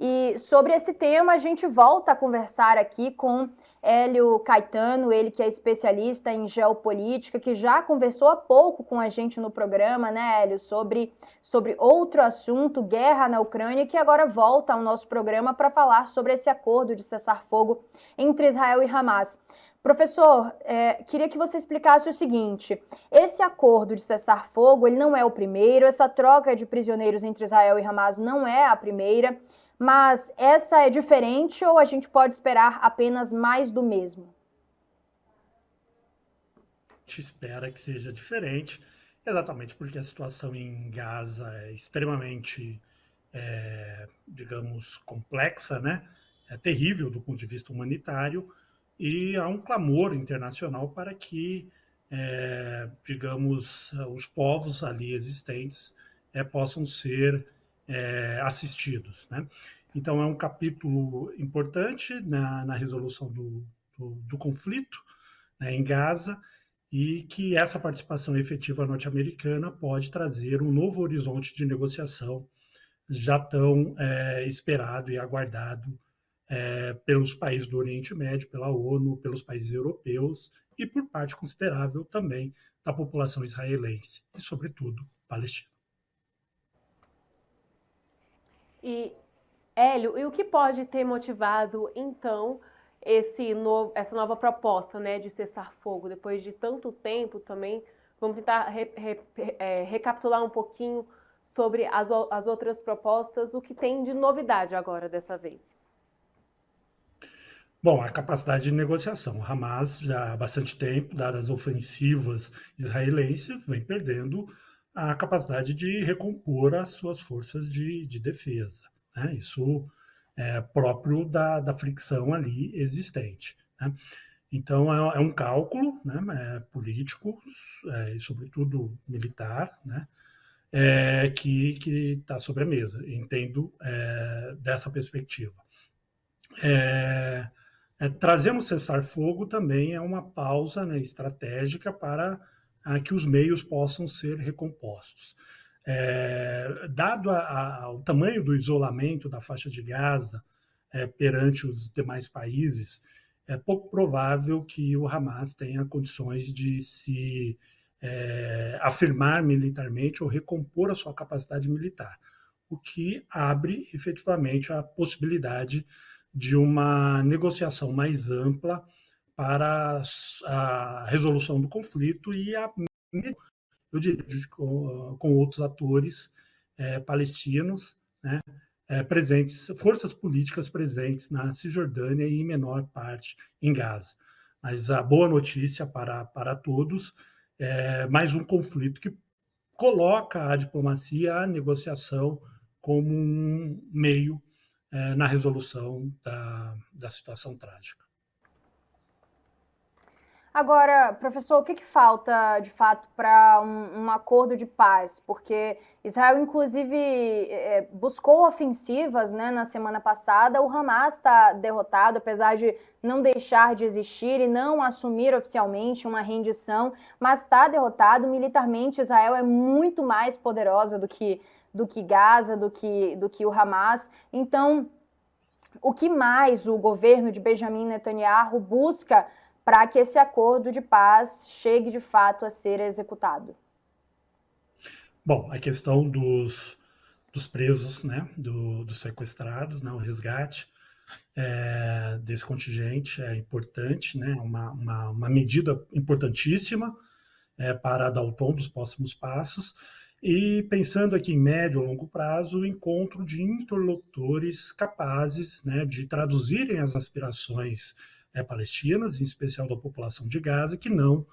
E sobre esse tema, a gente volta a conversar aqui com Hélio Caetano, ele que é especialista em geopolítica, que já conversou há pouco com a gente no programa, né, Hélio, sobre outro assunto, guerra na Ucrânia, que agora volta ao nosso programa para falar sobre esse acordo de cessar-fogo entre Israel e Hamas. Professor, queria que você explicasse o seguinte: esse acordo de cessar-fogo, ele não é o primeiro, essa troca de prisioneiros entre Israel e Hamas não é a primeira, mas essa é diferente ou a gente pode esperar apenas mais do mesmo? A gente espera que seja diferente, exatamente porque a situação em Gaza é extremamente, digamos, complexa, né? É terrível do ponto de vista humanitário e há um clamor internacional para que, digamos, os povos ali existentes possam ser assistidos, né? Então é um capítulo importante na resolução do conflito, né, em Gaza, e que essa participação efetiva norte-americana pode trazer um novo horizonte de negociação já tão esperado e aguardado pelos países do Oriente Médio, pela ONU, pelos países europeus e por parte considerável também da população israelense e, sobretudo, palestina. E, Hélio, e o que pode ter motivado, então, essa nova proposta, né, de cessar-fogo, depois de tanto tempo também? Vamos tentar recapitular um pouquinho sobre as outras propostas, o que tem de novidade agora dessa vez. Bom, a capacidade de negociação. O Hamas, já há bastante tempo, dadas as ofensivas israelenses, vem perdendo a capacidade de recompor as suas forças de defesa, né? Isso é próprio da fricção ali existente, né? Então, é um cálculo, né, político e, sobretudo, militar, né, que está sobre a mesa. Entendo dessa perspectiva. Trazer um cessar-fogo também é uma pausa, né, estratégica para que os meios possam ser recompostos. Dado o tamanho do isolamento da faixa de Gaza perante os demais países, é pouco provável que o Hamas tenha condições de se afirmar militarmente ou recompor a sua capacidade militar, o que abre efetivamente a possibilidade de uma negociação mais ampla para a resolução do conflito e eu diria, com outros atores palestinos, né, presentes, forças políticas presentes na Cisjordânia e em menor parte em Gaza. Mas a boa notícia para todos é mais um conflito que coloca a diplomacia, a negociação como um meio na resolução da situação trágica. Agora, professor, o que falta de fato para um acordo de paz? Porque Israel, inclusive, buscou ofensivas, né, na semana passada. O Hamas está derrotado, apesar de não deixar de existir e não assumir oficialmente uma rendição, mas está derrotado. Militarmente, Israel é muito mais poderosa do que Gaza, do que o Hamas. Então, o que mais o governo de Benjamin Netanyahu busca para que esse acordo de paz chegue de fato a ser executado? Bom, a questão dos presos, né, dos sequestrados, né, o resgate desse contingente é importante, né, uma medida importantíssima para dar o tom dos próximos passos. E pensando aqui em médio e longo prazo, o encontro de interlocutores capazes, né, de traduzirem as aspirações palestinas, em especial da população de Gaza, que não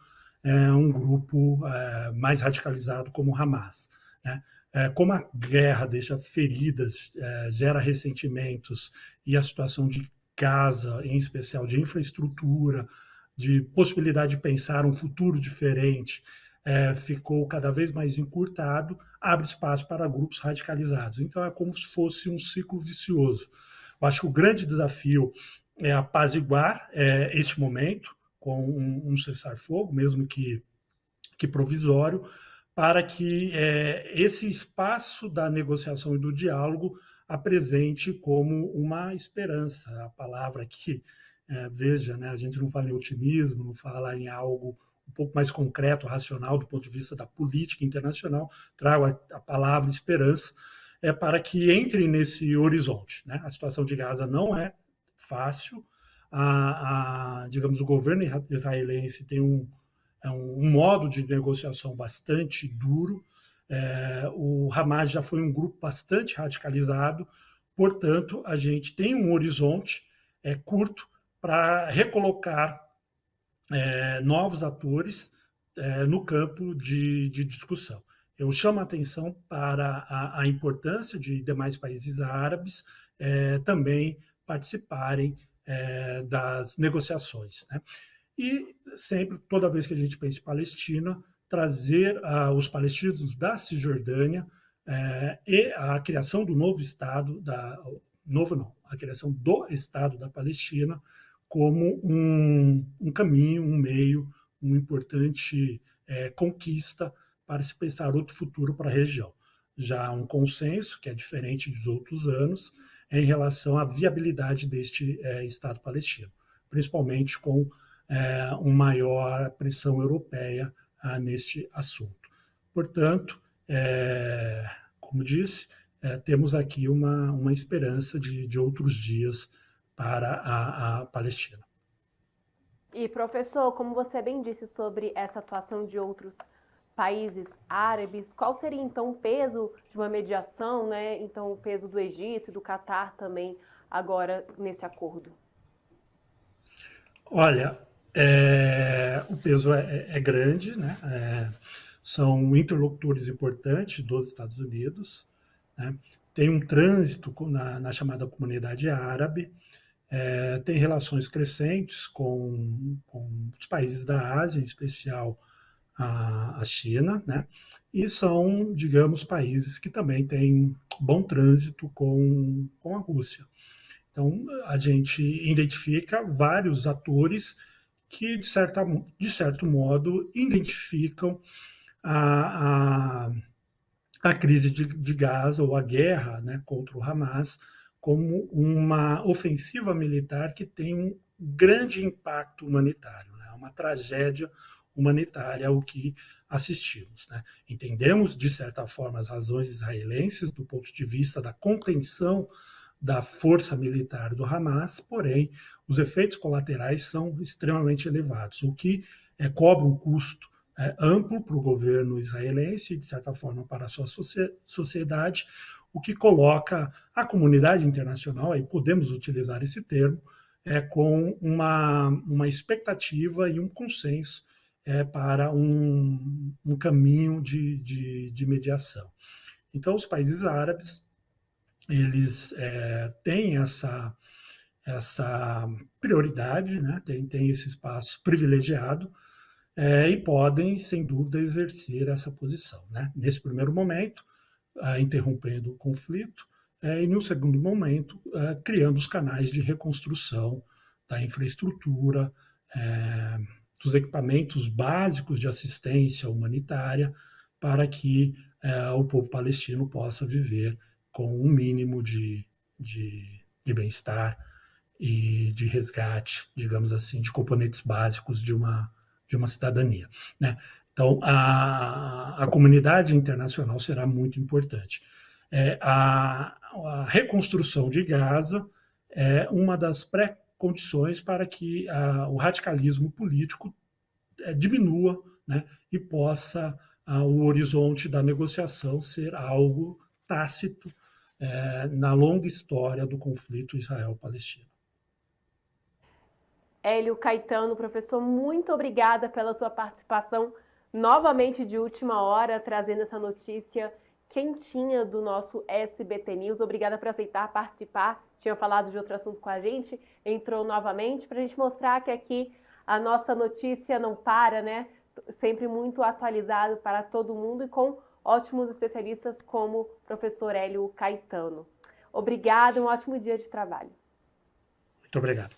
um grupo mais radicalizado como o Hamas, né? Como a guerra deixa feridas, gera ressentimentos, e a situação de Gaza, em especial de infraestrutura, de possibilidade de pensar um futuro diferente, ficou cada vez mais encurtado, abre espaço para grupos radicalizados. Então é como se fosse um ciclo vicioso. Eu acho que o grande desafio é apaziguar este momento com um cessar-fogo, mesmo que provisório, para que esse espaço da negociação e do diálogo apresente como uma esperança. A palavra que, veja, né, a gente não fala em otimismo, não fala em algo um pouco mais concreto, racional, do ponto de vista da política internacional, trago a palavra esperança, para que entre nesse horizonte. Né? A situação de Gaza não é fácil, digamos, o governo israelense tem um modo de negociação bastante duro, o Hamas já foi um grupo bastante radicalizado, portanto, a gente tem um horizonte curto para recolocar novos atores no campo de discussão. Eu chamo a atenção para a importância de demais países árabes também participarem das negociações. Né? E sempre, toda vez que a gente pensa em Palestina, trazer os palestinos da Cisjordânia e a criação do novo Estado, a criação do Estado da Palestina, como um caminho, um meio, uma importante conquista para se pensar outro futuro para a região. Já há um consenso, que é diferente dos outros anos, em relação à viabilidade deste Estado palestino, principalmente com uma maior pressão europeia neste assunto. Portanto, como disse, temos aqui uma esperança de outros dias para a Palestina. E, professor, como você bem disse sobre essa atuação de outros países árabes, qual seria, então, o peso de uma mediação, né? Então, o peso do Egito e do Catar também agora nesse acordo? Olha, o peso é grande, né? São interlocutores importantes dos Estados Unidos, né? Tem um trânsito na chamada comunidade árabe, tem relações crescentes com os países da Ásia, em especial a China, né? E são, digamos, países que também têm bom trânsito com a Rússia. Então, a gente identifica vários atores que, de certo modo, identificam a crise de Gaza ou a guerra, né, contra o Hamas como uma ofensiva militar que tem um grande impacto humanitário, né, uma tragédia humanitária ao que assistimos. Né. Entendemos, de certa forma, as razões israelenses do ponto de vista da contenção da força militar do Hamas, porém, os efeitos colaterais são extremamente elevados, o que cobra um custo amplo para o governo israelense e, de certa forma, para a sua sociedade, o que coloca a comunidade internacional, aí podemos utilizar esse termo, com uma expectativa e um consenso para um caminho de mediação. Então, os países árabes, eles têm essa prioridade, né? Tem esse espaço privilegiado, e podem, sem dúvida, exercer essa posição. Né? Nesse primeiro momento, interrompendo o conflito, e no segundo momento, criando os canais de reconstrução da infraestrutura, dos equipamentos básicos de assistência humanitária, para que o povo palestino possa viver com um mínimo de bem-estar e de resgate, digamos assim, de componentes básicos de uma cidadania. Né? Então, a comunidade internacional será muito importante. A reconstrução de Gaza é uma das pré-condições para que o radicalismo político diminua, né, e possa o horizonte da negociação ser algo tácito na longa história do conflito Israel-Palestina. Hélio Caetano, professor, muito obrigada pela sua participação novamente de última hora, trazendo essa notícia quentinha do nosso SBT News. Obrigada por aceitar participar. Tinha falado de outro assunto com a gente, entrou novamente para a gente mostrar que aqui a nossa notícia não para, né? Sempre muito atualizado para todo mundo e com ótimos especialistas como o professor Hélio Caetano. Obrigada, um ótimo dia de trabalho. Muito obrigado.